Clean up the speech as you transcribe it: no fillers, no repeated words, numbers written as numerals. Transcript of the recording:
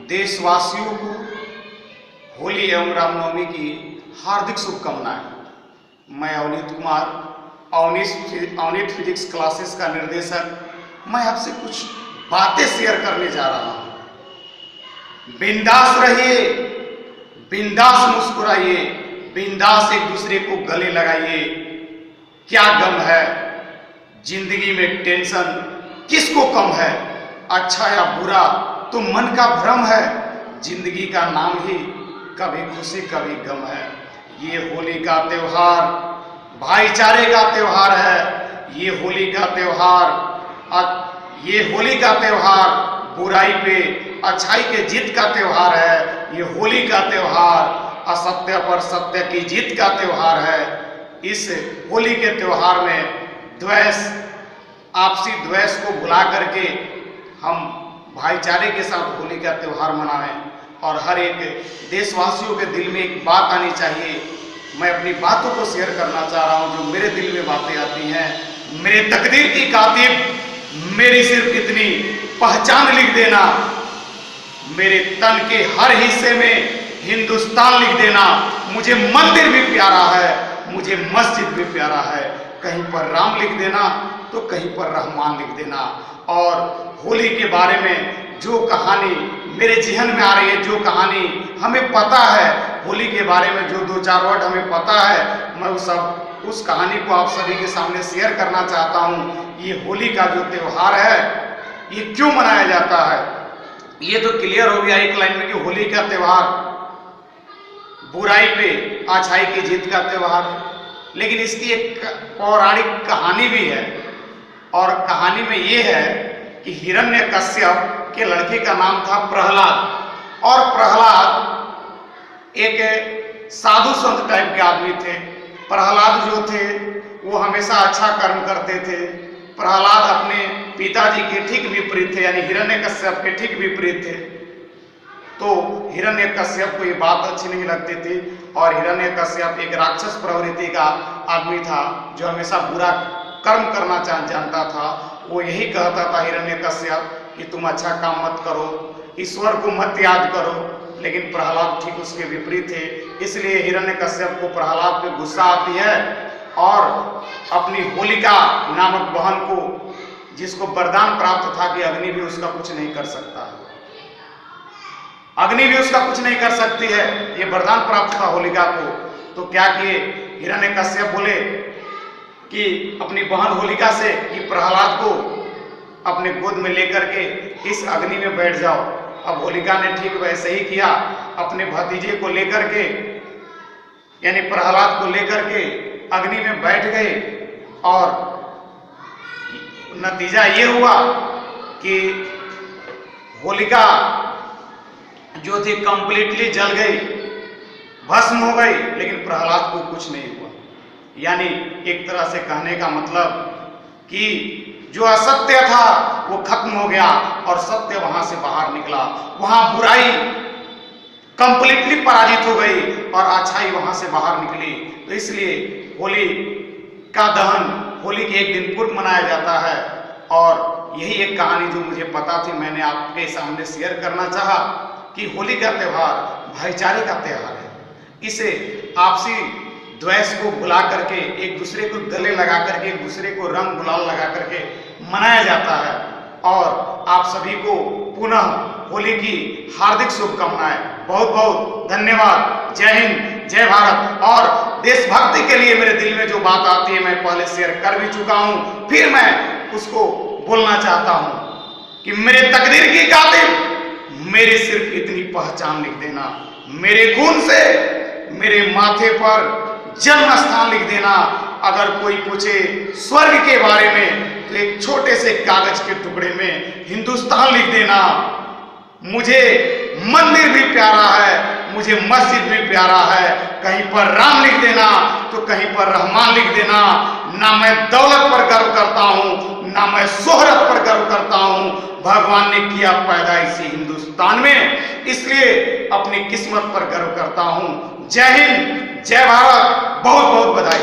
देशवासियों को होली एवं रामनवमी की हार्दिक शुभकामनाएं। मैं अवनीत कुमार, अवनीत फिजिक्स क्लासेस का निर्देशक। मैं आपसे कुछ बातें शेयर करने जा रहा हूं। बिंदास रहिए, बिंदास मुस्कुराइए, बिंदास एक दूसरे को गले लगाइए। क्या गम है जिंदगी में, टेंशन किसको कम है? अच्छा या बुरा तो मन का भ्रम है। जिंदगी का नाम ही कभी खुशी कभी गम है। ये होली का त्योहार भाईचारे का त्योहार है। ये होली का त्योहार बुराई पे अच्छाई के जीत का त्योहार है। ये होली का त्योहार असत्य पर सत्य की जीत का त्योहार है। इस होली के त्योहार में द्वेष, आपसी द्वेष को भुला करके हम भाईचारे के साथ होली का त्योहार मनाएं। और हर एक देशवासियों के दिल में एक बात आनी चाहिए। मैं अपनी बातों को शेयर करना चाह रहा हूं, जो मेरे दिल में बातें आती हैं। मेरे तकदीर की कातिब मेरी सिर्फ इतनी पहचान लिख देना। मेरे तन के हर हिस्से में हिंदुस्तान लिख देना। मुझे मंदिर भी प्यारा है, मुझे मस्जिद भी प्यारा है। कहीं पर राम लिख देना तो कहीं पर रहमान लिख देना। और होली के बारे में जो कहानी मेरे जहन में आ रही है, जो कहानी हमें पता है, होली के बारे में जो दो चार वर्ड हमें पता है, मैं उस कहानी को आप सभी के सामने शेयर करना चाहता हूँ। ये होली का जो त्योहार है, ये क्यों मनाया जाता है, ये तो क्लियर हो गया एक लाइन में कि होली का त्योहार बुराई पे अच्छाई की जीत का त्योहार है। लेकिन इसकी एक पौराणिक कहानी भी है। और कहानी में ये है कि हिरण्यकश्यप के लड़के का नाम था प्रहलाद। और प्रहलाद एक साधु संत टाइप के आदमी थे। प्रहलाद जो थे वो हमेशा अच्छा कर्म करते थे। प्रहलाद अपने पिताजी के ठीक विपरीत थे, यानी हिरण्यकश्यप के ठीक विपरीत थे। तो हिरण्यकश्यप को ये बात अच्छी नहीं लगती थी। और हिरण्यकश्यप एक राक्षस प्रवृत्ति का आदमी था, जो हमेशा बुरा कर्म करना जानता था। वो यही कहता था हिरण्यकश्यप कि तुम अच्छा काम मत करो, ईश्वर को मत याद करो। लेकिन प्रहलाद ठीक उसके विपरीत थे। इसलिए हिरण्यकश्यप को प्रहलाद पे गुस्सा आती है और अपनी होलिका नामक बहन को, जिसको वरदान प्राप्त था कि अग्नि भी उसका कुछ नहीं कर सकता, अग्नि भी उसका कुछ नहीं कर सकती है, ये वरदान प्राप्त था होलिका को। तो क्या किए हिरण्यकश्यप बोले कि अपनी बहन होलिका से कि प्रहलाद को अपने गोद में लेकर के इस अग्नि में बैठ जाओ। अब होलिका ने ठीक वैसे ही किया। अपने भतीजे को लेकर के, यानी प्रहलाद को लेकर के अग्नि में बैठ गए। और नतीजा ये हुआ कि होलिका जो थी कंप्लीटली जल गई, भस्म हो गई। लेकिन प्रहलाद को कुछ नहीं हुआ। यानी एक तरह से कहने का मतलब कि जो असत्य था वो खत्म हो गया और सत्य वहां से बाहर निकला। वहां बुराई कंप्लीटली पराजित हो गई और अच्छाई वहां से बाहर निकली। तो इसलिए होली का दहन होली के एक दिन पूर्व मनाया जाता है। और यही एक कहानी जो मुझे पता थी, मैंने आपके सामने शेयर करना चाहा कि होली का त्योहार भाईचारे का त्योहार है। इसे आपसी द्वेष को भुला करके, एक दूसरे को गले लगा करके, एक दूसरे को रंग गुलाल लगा करके मनाया जाता है। और आप सभी को पुनः होली की हार्दिक शुभकामनाएं। बहुत बहुत धन्यवाद। जय हिंद, जय भारत। और देशभक्ति के लिए मेरे दिल में जो बात आती है, मैं पहले शेयर कर भी चुका हूं, फिर मैं उसको बोलना चाहता हूं कि मेरे तकदीर की कातिब मेरी सिर्फ इतनी पहचान लिख देना। मेरे खून से मेरे माथे पर जन्म स्थान लिख देना। अगर कोई पूछे स्वर्ग के बारे में तो एक छोटे से कागज के टुकड़े में हिंदुस्तान लिख देना। मुझे मंदिर भी प्यारा है, मुझे मस्जिद भी प्यारा है। कहीं पर राम लिख देना तो कहीं पर रहमान लिख देना। ना मैं दौलत पर गर्व करता हूं, ना मैं शोहरत पर गर्व करता हूं। भगवान ने किया पैदा इसी हिंदुस्तान में, इसलिए अपनी किस्मत पर गर्व करता हूं। जय हिंद, जय भारत। बहुत बहुत बधाई।